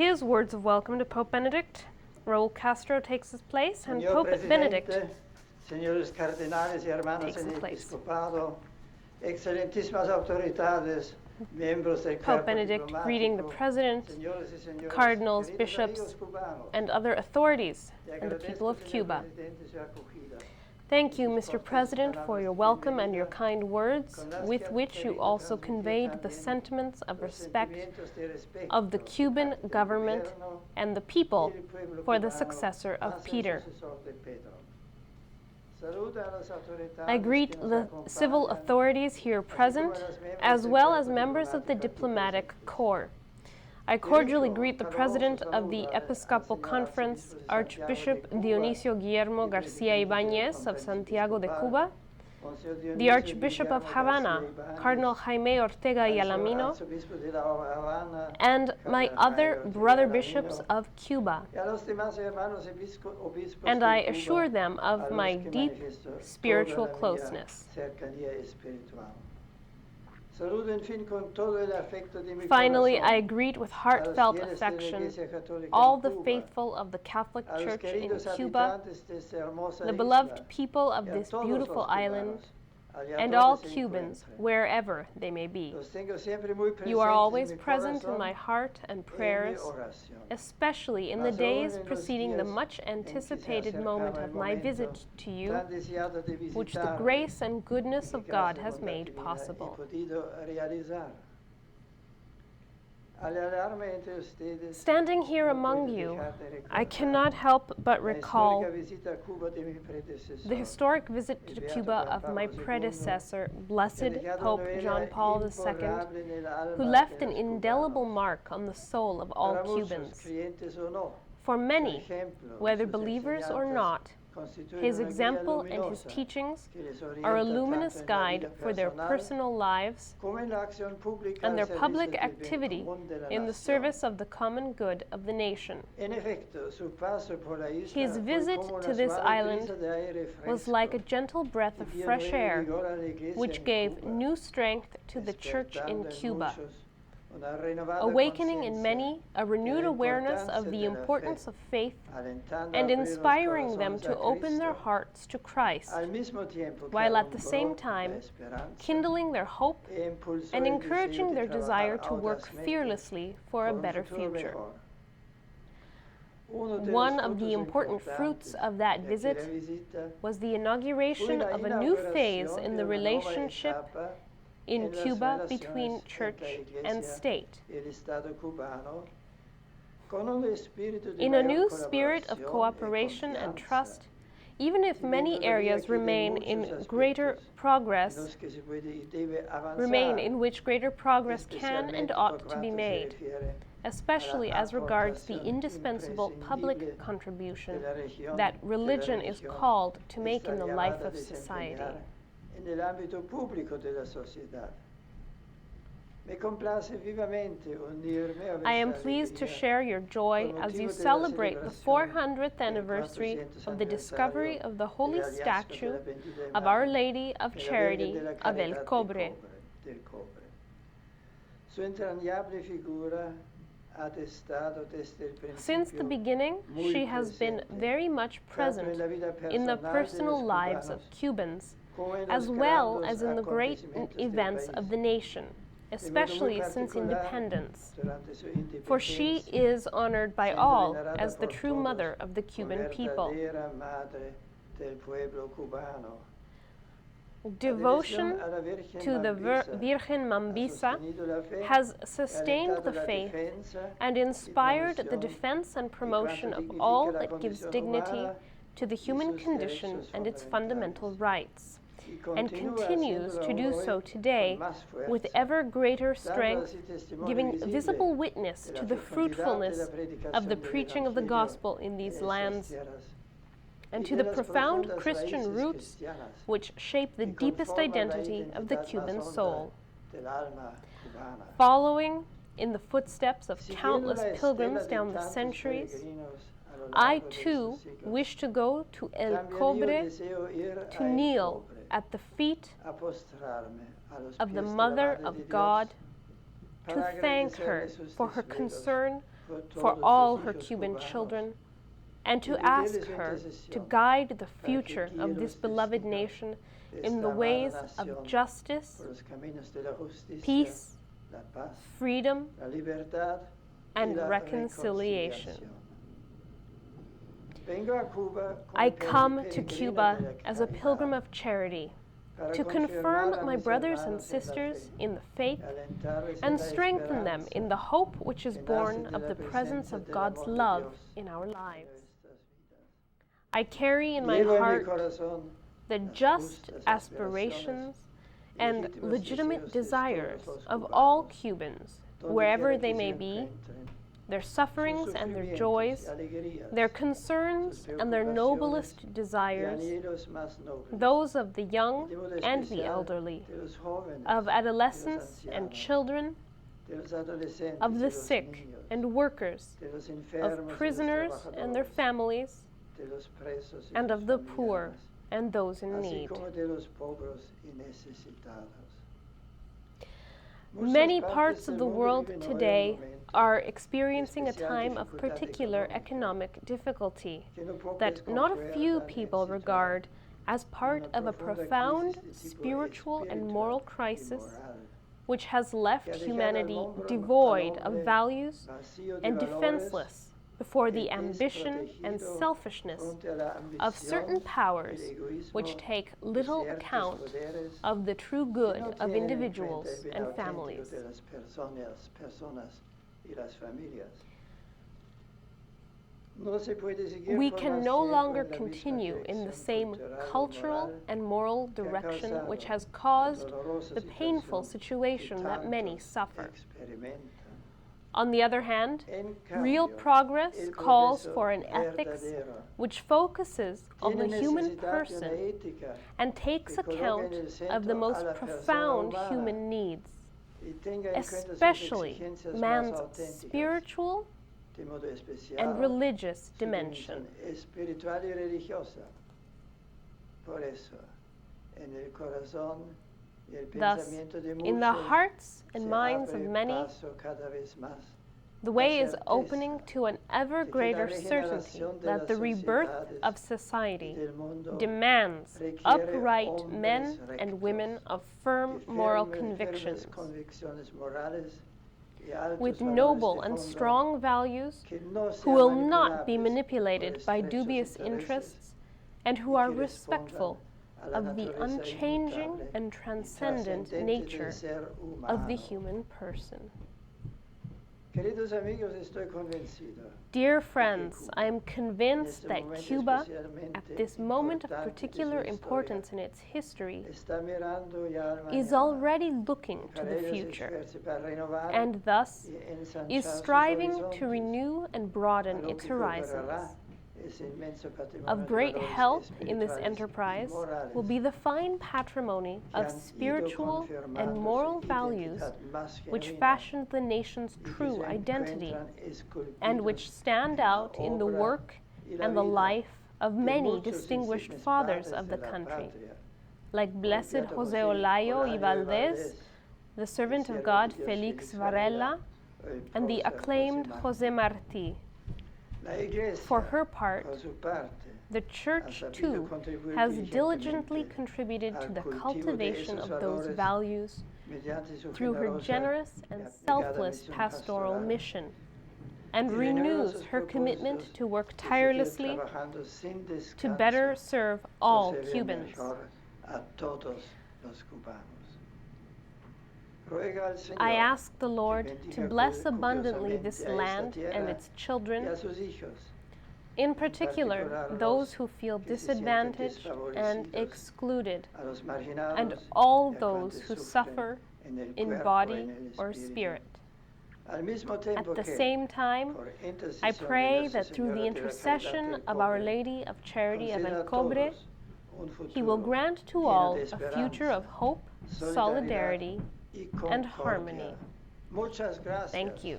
His words of welcome to Pope Benedict. Raul Castro takes his place, and Señor Pope Presidente, Benedict señores cardenales y hermanos takes en his el place. episcopado, excelentísimas autoridades, miembros del Pope cuerpo Benedict greeting the diplomático, President, señores y señoras, cardinals, queridos bishops, amigos cubanos, and other authorities, te and the people agradezco, of señor Cuba. Presidente, su acogida. Thank you, Mr. President, for your welcome and your kind words, with which you also conveyed the sentiments of respect of the Cuban government and the people for the successor of Peter. I greet the civil authorities here present, as well as members of the diplomatic corps. I cordially greet the President of the Episcopal Conference, Archbishop Dionisio Guillermo García Ibáñez of Santiago de Cuba, the Archbishop of Havana, Cardinal Jaime Ortega y Alamino, and my other brother bishops of Cuba. And I assure them of my deep spiritual closeness. Finally, I greet with heartfelt affection all the faithful of the Catholic Church in Cuba, the beloved people of this beautiful island, and all Cubans, wherever they may be. You are always present in my heart and prayers, especially in the days preceding the much anticipated moment of my visit to you, which the grace and goodness of God has made possible. Standing here among you, I cannot help but recall the historic visit to Cuba of my predecessor, Blessed Pope John Paul II, who left an indelible mark on the soul of all Cubans. For many, whether believers or not, his example and his teachings are a luminous guide for their personal lives and their public activity in the service of the common good of the nation. His visit to this island was like a gentle breath of fresh air, which gave new strength to the Church in Cuba, awakening in many a renewed awareness of the importance of faith and inspiring them to open their hearts to Christ, while at the same time kindling their hope and encouraging their desire to work fearlessly for a better future. One of the important fruits of that visit was the inauguration of a new phase in the relationship in Cuba between church and state. In a new spirit of cooperation and trust, even if many areas remain in which greater progress can and ought to be made, especially as regards the indispensable public contribution that religion is called to make in the life of society. Nell'ambito pubblico della società. I am pleased to share your joy as you celebrate the 400th anniversary of the discovery of the holy statue of Our Lady of Charity of El Cobre. Since the beginning, she has been very much present in the personal lives of Cubans, as well as in the great events of the nation, especially since independence, for she is honored by all as the true mother of the Cuban people. Devotion to the Virgen Mambisa has sustained the faith and inspired the defense and promotion of all that gives dignity to the human condition and its fundamental rights, and continues to do so today with ever greater strength, giving visible witness to the fruitfulness of the preaching of the gospel in these lands and to the profound Christian roots which shape the deepest identity of the Cuban soul. Following in the footsteps of countless pilgrims down the centuries, I too wish to go to El Cobre to kneel at the feet of the Mother of God, to thank her for her concern for all her Cuban children, and to ask her to guide the future of this beloved nation in the ways of justice, peace, freedom, and reconciliation. I come to Cuba as a pilgrim of charity to confirm my brothers and sisters in the faith and strengthen them in the hope which is born of the presence of God's love in our lives. I carry in my heart the just aspirations and legitimate desires of all Cubans, wherever they may be, their sufferings and their joys, their concerns and their noblest desires, those of the young and the elderly, of adolescents and children, of the sick and workers, of prisoners and their families, and of the poor and those in need. Many parts of the world today are experiencing a time of particular economic difficulty that not a few people regard as part of a profound spiritual and moral crisis which has left humanity devoid of values and defenseless before the ambition and selfishness of certain powers which take little account of the true good of individuals and families. We can no longer continue in the same cultural and moral direction which has caused the painful situation that many suffer. On the other hand, real progress calls for an ethics which focuses on the human person and takes account of the most profound human needs, especially man's spiritual and religious dimension. Thus, in the hearts and minds of many, the way is opening to an ever greater certainty that the rebirth of society demands upright men and women of firm moral convictions, with noble and strong values, who will not be manipulated by dubious interests, and who are respectful of the unchanging and transcendent nature of the human person. Dear friends, I am convinced that Cuba, at this moment of particular importance in its history, is already looking to the future, and thus is striving to renew and broaden its horizons. Of great help in this enterprise will be the fine patrimony of spiritual and moral values which fashioned the nation's true identity and which stand out in the work and the life of many distinguished fathers of the country, like Blessed José Olayo y Valdés, the servant of God Félix Varela, and the acclaimed José Martí. For her part, the Church, too, has diligently contributed to the cultivation of those values through her generous and selfless pastoral mission, and renews her commitment to work tirelessly to better serve all Cubans. I ask the Lord to bless abundantly this land and its children, in particular those who feel disadvantaged and excluded, and all those who suffer in body or spirit. At the same time, I pray that through the intercession of Our Lady of Charity of El Cobre, He will grant to all a future of hope, solidarity, and harmony. Thank you.